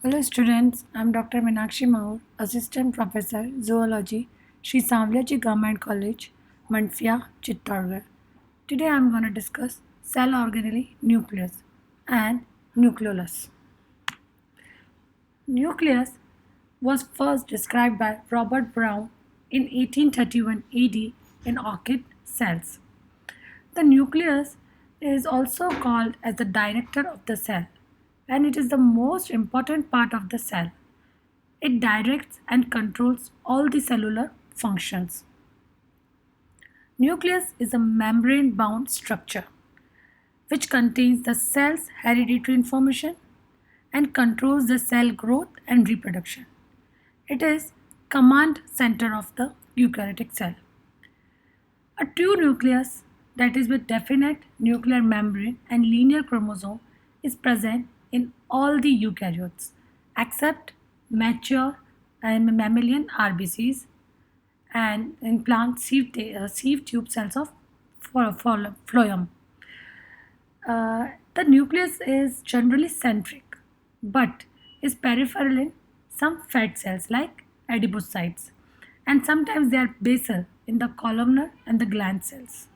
Hello students, I'm Dr. Meenakshi Maur, Assistant Professor, Zoology, Sri Samvlaji Government College, Mandfia, Chittorgarh. Today I'm going to discuss cell organelle, nucleus and nucleolus. Nucleus was first described by Robert Brown in 1831 AD in orchid cells. The nucleus is also called as the director of the cell, and it is the most important part of the cell. It directs and controls all the cellular functions. Nucleus is a membrane-bound structure which contains the cell's hereditary information and controls the cell growth and reproduction. It is command center of the eukaryotic cell. A true nucleus, that is with definite nuclear membrane and linear chromosome, is present in all the eukaryotes except mature and mammalian RBCs and in plant sieve tube cells of phloem. The nucleus is generally centric but is peripheral in some fat cells like adipocytes, and sometimes they are basal in the columnar and the gland cells.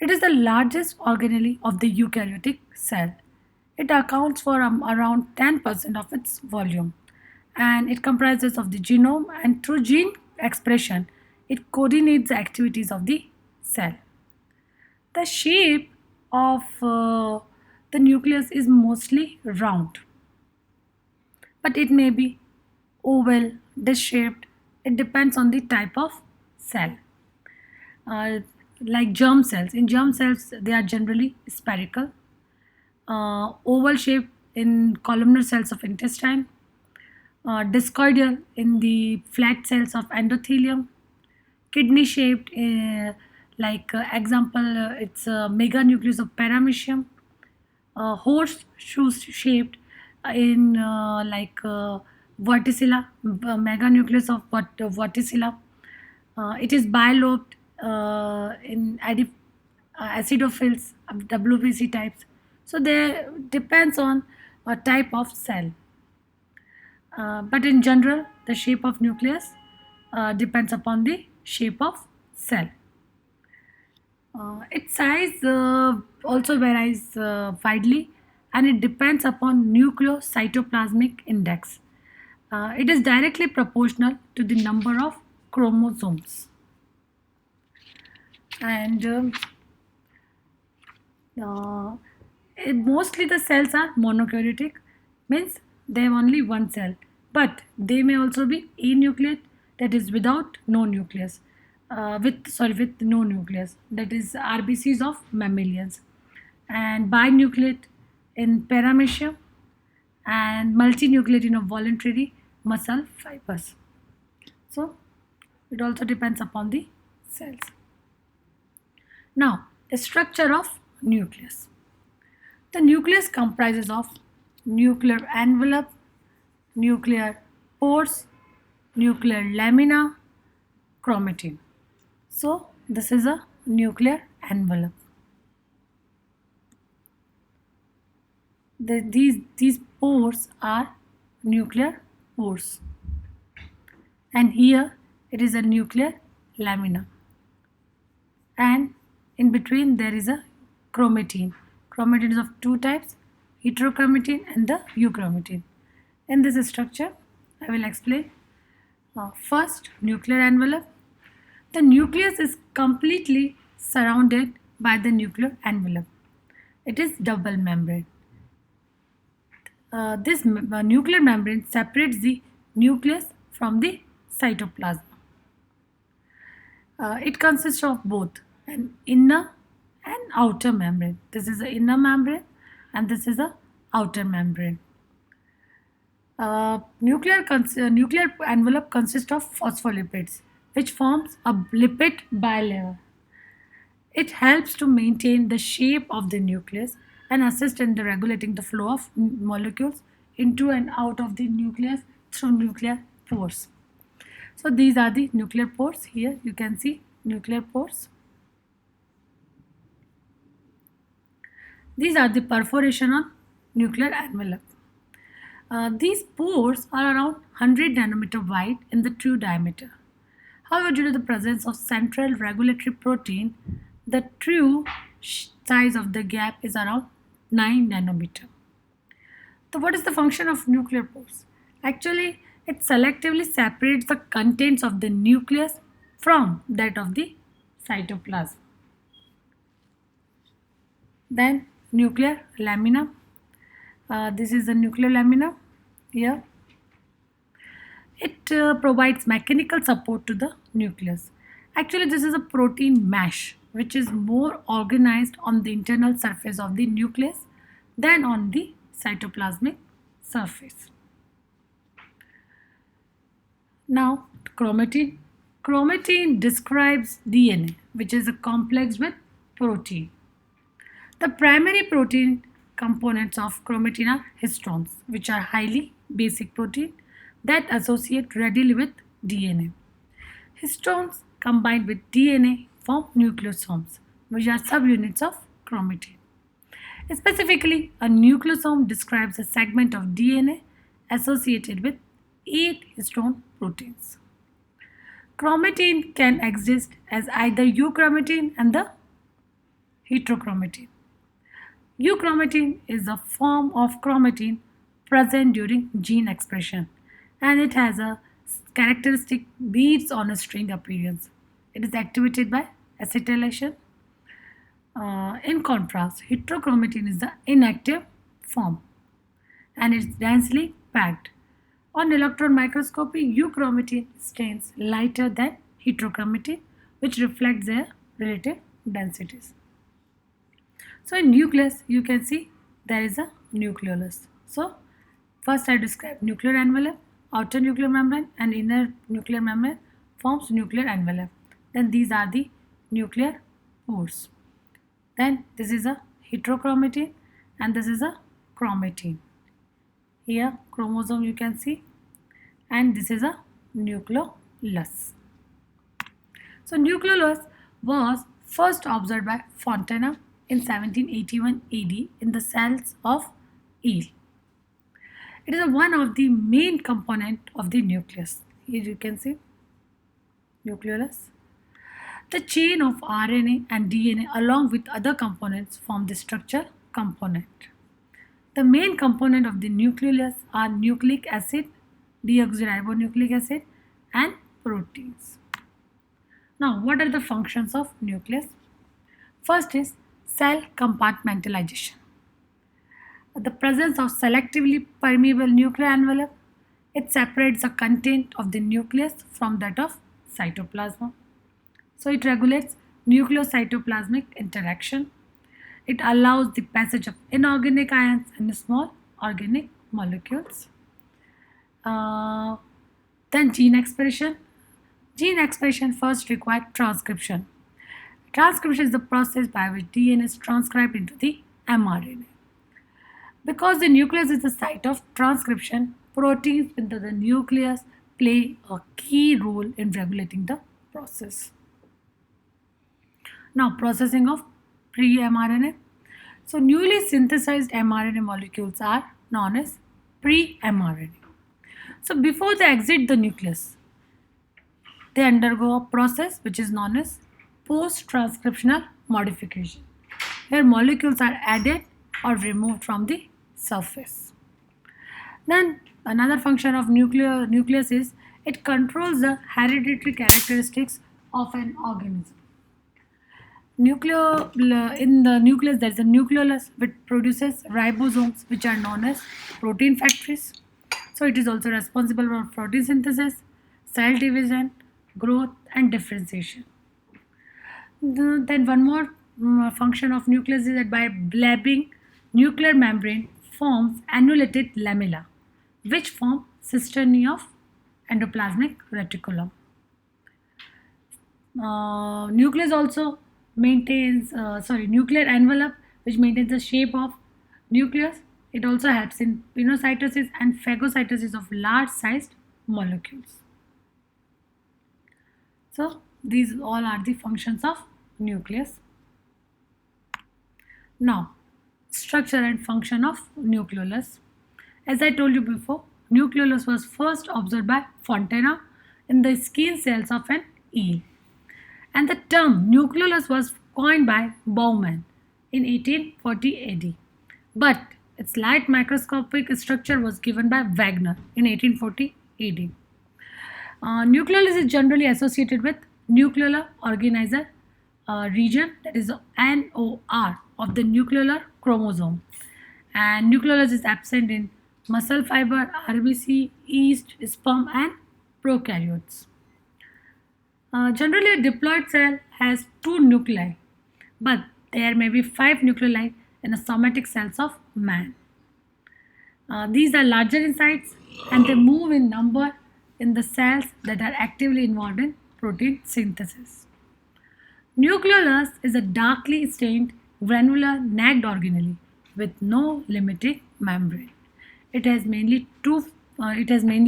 It is the largest organelle of the eukaryotic cell. It accounts for around 10% of its volume, and it comprises of the genome, and through gene expression it coordinates the activities of the cell. The shape of the nucleus is mostly round, but it may be oval, disc shaped. It depends on the type of cell. Uh, like germ cells. In germ cells, they are generally spherical, oval shaped in columnar cells of intestine, discoidal in the flat cells of endothelium, kidney shaped, example, it's a meganucleus of paramecium, horseshoe shaped in verticilla, meganucleus of verticilla. It is bilobed in acidophils, WBC types. So they depends on a type of cell. But in general, the shape of nucleus depends upon the shape of cell. Its size also varies widely, and it depends upon nucleocytoplasmic index. It is directly proportional to the number of chromosomes. And uh, mostly the cells are monokaryotic, means they have only one cell, but they may also be anucleate, that is without no nucleus, with no nucleus, that is RBCs of mammalians, and binucleate in paramecium, and multinucleate in a voluntary muscle fibers. So it also depends upon the cells. Now, the structure of nucleus. The nucleus comprises of nuclear envelope, nuclear pores, nuclear lamina, chromatin. So this is a nuclear envelope. These pores are nuclear pores, and here it is a nuclear lamina, and in between there is a chromatin. Chromatin is of two types, heterochromatin and the euchromatin. In this structure, I will explain. First, nuclear envelope. The nucleus is completely surrounded by the nuclear envelope. It is double membrane. This nuclear membrane separates the nucleus from the cytoplasm. It consists of both an inner and outer membrane. This is the inner membrane and this is the outer membrane. Nuclear envelope consists of phospholipids, which forms a lipid bilayer. It helps to maintain the shape of the nucleus and assist in the regulating the flow of molecules into and out of the nucleus through nuclear pores. So these are the nuclear pores. Here you can see nuclear pores. These are the perforation on nuclear envelope. These pores are around 100 nanometer wide in the true diameter. However, due to the presence of central regulatory protein, the true size of the gap is around 9 nanometer. So, what is the function of nuclear pores? Actually, it selectively separates the contents of the nucleus from that of the cytoplasm. Then, nuclear lamina. This is the nuclear lamina here. It provides mechanical support to the nucleus. Actually, this is a protein mesh which is more organized on the internal surface of the nucleus than on the cytoplasmic surface. Now, chromatin. Chromatin describes DNA, which is a complex with protein. The primary protein components of chromatin are histones, which are highly basic protein that associate readily with DNA. Histones combined with DNA form nucleosomes, which are subunits of chromatin. Specifically, a nucleosome describes a segment of DNA associated with 8 histone proteins. Chromatin can exist as either euchromatin and the heterochromatin. Euchromatin is a form of chromatin present during gene expression and it has a characteristic beads on a string appearance. It is activated by acetylation. In contrast, heterochromatin is the inactive form and it's densely packed. On electron microscopy, euchromatin stains lighter than heterochromatin, which reflects their relative densities. So in nucleus, you can see there is a nucleolus. So first I describe nuclear envelope, outer nuclear membrane and inner nuclear membrane forms nuclear envelope. Then these are the nuclear pores. Then this is a heterochromatin and this is a chromatin. Here chromosome you can see and this is a nucleolus. So nucleolus was first observed by Fontana in 1781 AD in the cells of eel. It is one of the main component of the nucleus. Here you can see nucleolus. The chain of RNA and DNA along with other components form the structure component. The main component of the nucleolus are nucleic acid, deoxyribonucleic acid and proteins. Now, what are the functions of nucleus? First is cell compartmentalization. The presence of selectively permeable nuclear envelope, it separates the content of the nucleus from that of cytoplasm. So it regulates nucleocytoplasmic interaction. It allows the passage of inorganic ions and small organic molecules. Then gene expression. Gene expression first requires transcription. Transcription is the process by which DNA is transcribed into the mRNA. Because the nucleus is the site of transcription, proteins within the nucleus play a key role in regulating the process. Now, processing of pre-mRNA. So, newly synthesized mRNA molecules are known as pre-mRNA. So, before they exit the nucleus, they undergo a process which is known as post-transcriptional modification, where molecules are added or removed from the surface. Then another function of nucleus is it controls the hereditary characteristics of an organism. In the nucleus there is a nucleolus which produces ribosomes which are known as protein factories. So it is also responsible for protein synthesis, cell division, growth and differentiation. Then one more function of nucleus is that by blabbing, nuclear membrane forms annulated lamella, which form cisternae of endoplasmic reticulum. Nucleus also maintains, nuclear envelope, which maintains the shape of nucleus. It also helps in pinocytosis and phagocytosis of large-sized molecules. So these all are the functions of nucleus. Now, structure and function of nucleolus. As I told you before, nucleolus was first observed by Fontana in the skin cells of an eel. And the term nucleolus was coined by Baumann in 1840 AD. But its light microscopic structure was given by Wagner in 1840 AD. Nucleolus is generally associated with nuclear organizer region, that is NOR of the nuclear chromosome. And nucleolus is absent in muscle fiber, RBC, yeast, sperm, and prokaryotes. Generally, a diploid cell has two nuclei, but there may be five nuclei in the somatic cells of man. These are larger in size and they move in number in the cells that are actively involved in protein synthesis. Nucleolus is a darkly stained granular nagged organelle with no limiting membrane. It has mainly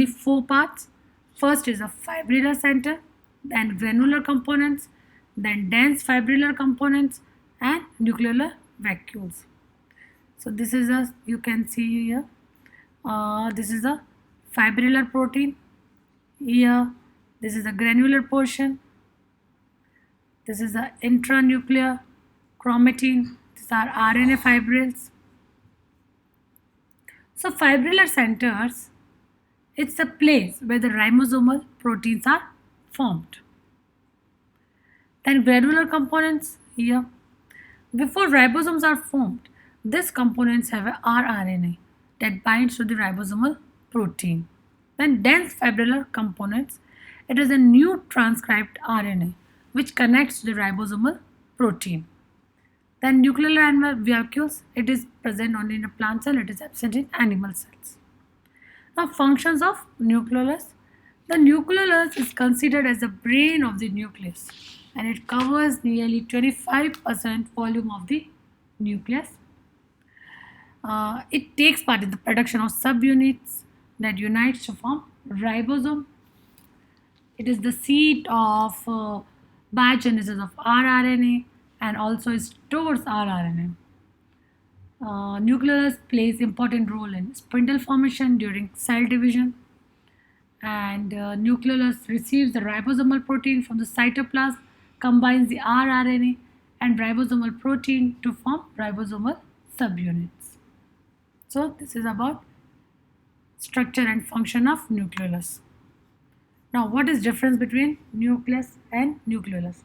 four parts. First is a fibrillar center, then granular components, then dense fibrillar components, and nuclear vacuoles. So this is a, you can see here, this is a fibrillar protein. Here, this is a granular portion. This is the intranuclear chromatin. These are RNA fibrils. So fibrillar centers, it's a place where the ribosomal proteins are formed. Then granular components here. Before ribosomes are formed, these components have a rRNA that binds to the ribosomal protein. Then dense fibrillar components, it is a new transcribed RNA which connects to the ribosomal protein. Then nuclear animal vacuoles, it is present only in a plant cell, it is absent in animal cells. Now functions of nucleolus. The nucleolus is considered as the brain of the nucleus and it covers nearly 25% volume of the nucleus. It takes part in the production of subunits that unites to form ribosome. It is the seat of biogenesis of rRNA and also stores rRNA. Nucleolus plays important role in spindle formation during cell division, and nucleolus receives the ribosomal protein from the cytoplasm, combines the rRNA and ribosomal protein to form ribosomal subunits. So this is about structure and function of nucleolus. Now what is difference between nucleus and nucleolus?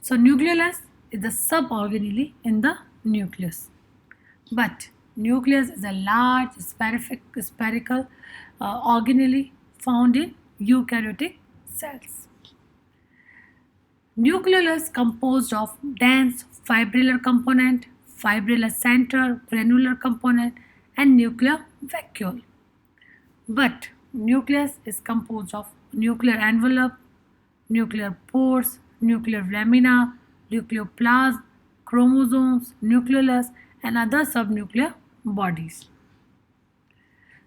So nucleolus is the suborganelle in the nucleus, but nucleus is a large spherical organelle found in eukaryotic cells. Nucleolus composed of dense fibrillar component, fibrillar center, granular component, and nuclear vacuole. But nucleus is composed of nuclear envelope, nuclear pores, nuclear lamina, nucleoplasm, chromosomes, nucleolus, and other subnuclear bodies.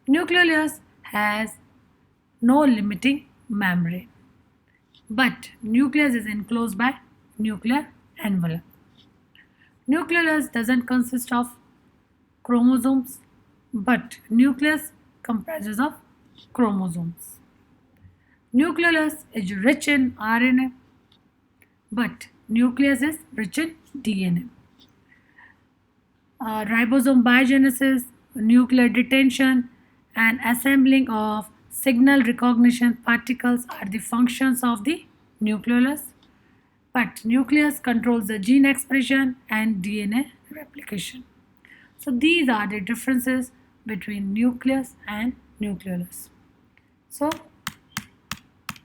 Nucleolus has no limiting membrane, but nucleus is enclosed by nuclear envelope. Nucleolus doesn't consist of chromosomes, but nucleus comprises of chromosomes. Nucleolus is rich in RNA, but nucleus is rich in DNA. Ribosome biogenesis, nuclear detention, and assembling of signal recognition particles are the functions of the nucleolus. But nucleus controls the gene expression and DNA replication. So these are the differences between nucleus and nucleolus. So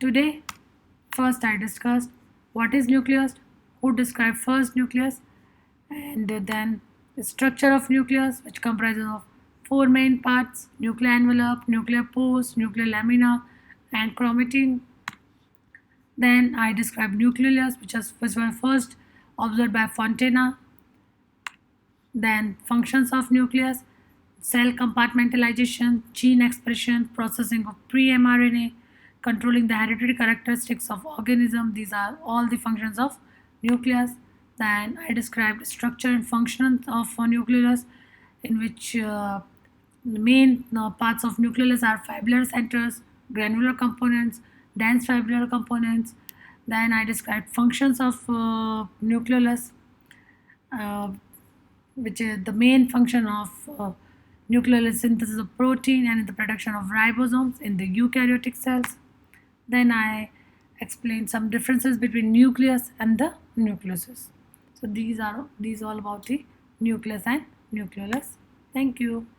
today, first I discussed what is nucleus, who described first nucleus, and then the structure of nucleus, which comprises of four main parts: nuclear envelope, nuclear pores, nuclear lamina, and chromatin. Then I described nucleolus, which was first observed by Fontana. Then functions of nucleus: cell compartmentalization, gene expression, processing of pre-mRNA, controlling the hereditary characteristics of organism. These are all the functions of nucleus. Then I described structure and function of nucleus. in which the main parts of nucleus are fibrillary centers, granular components, dense fibrillary components. Then I described functions of nucleus, uh, which is the main function of nucleus is synthesis of protein and the production of ribosomes in the eukaryotic cells. Then I explained some differences between nucleus and the nucleuses. So these all about the nucleus and nucleolus. Thank you.